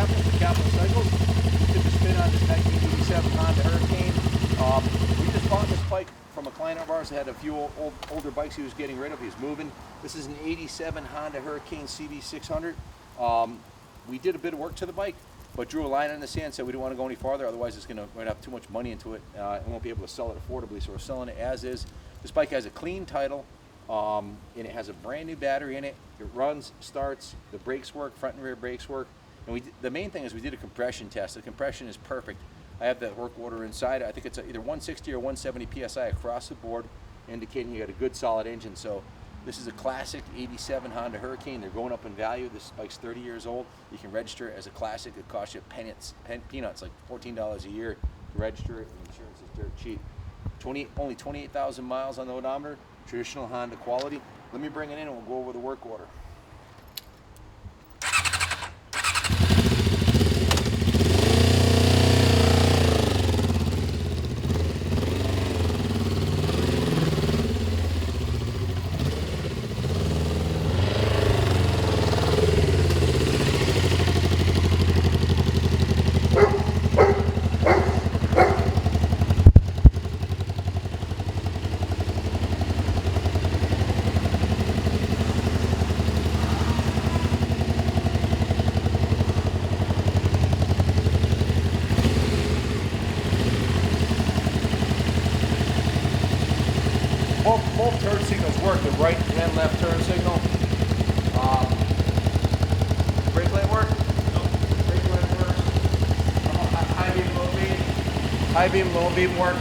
capital for capital cycles. We took a spin on this 1987 Honda Hurricane. We just bought this bike from a client of ours that had a few older bikes he was getting rid of. He was moving. This is an 87 Honda Hurricane CB600. We did a bit of work to the bike, but drew a line in the sand, said we didn't want to go any farther, otherwise it's going to run up too much money into it and won't be able to sell it affordably, so we're selling it as is. This bike has a clean title, and it has a brand new battery in it. It runs, starts, the brakes work, front and rear brakes work, and the main thing is we did a compression test. The compression is perfect. I have that work order inside. I think it's either 160 or 170 PSI across the board, indicating you got a good solid engine. So this is a classic 87 Honda Hurricane. They're going up in value. This bike's 30 years old. You can register it as a classic. It costs you peanuts, like $14 a year to register it, and insurance is dirt cheap. Only 28,000 miles on the odometer, traditional Honda quality. Let me bring it in and we'll go over the work order. Both turn signals work, the right and left turn signal. Brake light work? Nope. Brake light works. High beam, low beam. High beam, low beam work.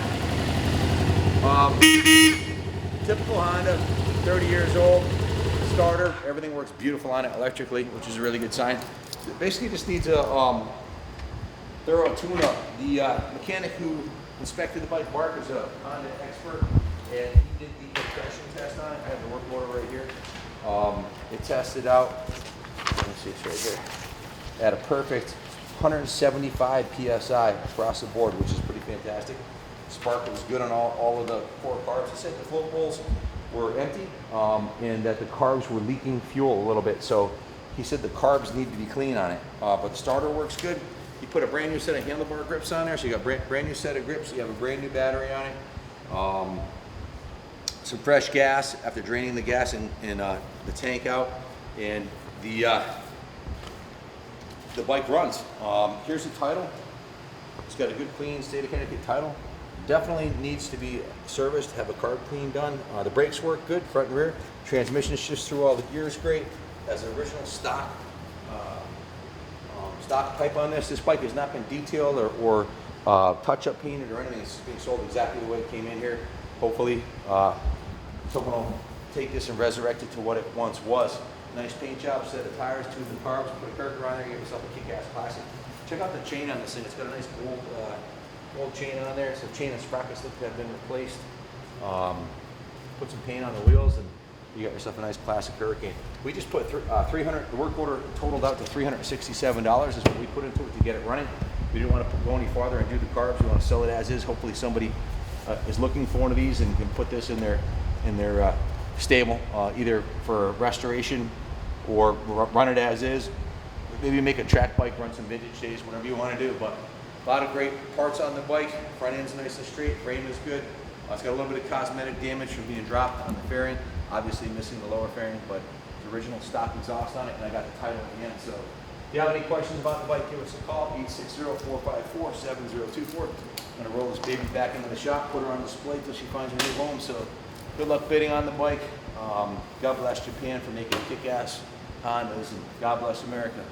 Typical Honda, 30 years old, starter. Everything works beautiful on it electrically, which is a really good sign. It basically just needs a thorough tune-up. The mechanic who inspected the bike, Mark, is a Honda expert, and he did the compression test on it. I have the work order right here. It tested out, let me see, it's right here, at a perfect 175 PSI across the board, which is pretty fantastic. Spark was good on all of the four carbs. He said the float bowls were empty and that the carbs were leaking fuel a little bit. So he said the carbs need to be clean on it, but the starter works good. He put a brand new set of handlebar grips on there, so you got a brand new set of grips. You have a brand new battery on it. Some fresh gas after draining the gas in the tank out, and the bike runs. Here's the title. It's got a good, clean state of Connecticut title. Definitely needs to be serviced, have a carb clean done. The brakes work good, front and rear. Transmission shifts through all the gears great. Has an original stock pipe on this. This bike has not been detailed or touch-up painted or anything. It's being sold exactly the way it came in here. Hopefully, someone will take this and resurrect it to what it once was. Nice paint job, set of tires, tune the carbs, put a Kirker on there, give yourself a kick-ass classic. Check out the chain on this thing. It's got a nice gold chain on there. Some chain and sprockets look to have been replaced. Put some paint on the wheels, and you got yourself a nice classic Hurricane. We just put 300. The work order totaled out to $367 is what we put into it to get it running. We didn't want to go any farther and do the carbs. We want to sell it as is. Hopefully somebody is looking for one of these and can put this in their stable, either for restoration or run it as is. Maybe make a track bike, run some vintage days, whatever you want to do. But a lot of great parts on the bike. Front end's nice and straight. Frame is good. It's got a little bit of cosmetic damage from being dropped on the fairing. Obviously missing the lower fairing, but it's original stock exhaust on it, and I got the title at the end. So if you have any questions about the bike, give us a call, 860-454-7024. I'm going to roll this baby back into the shop, put her on display till she finds her new home. So good luck bidding on the bike. God bless Japan for making kick-ass Hondas, and God bless America.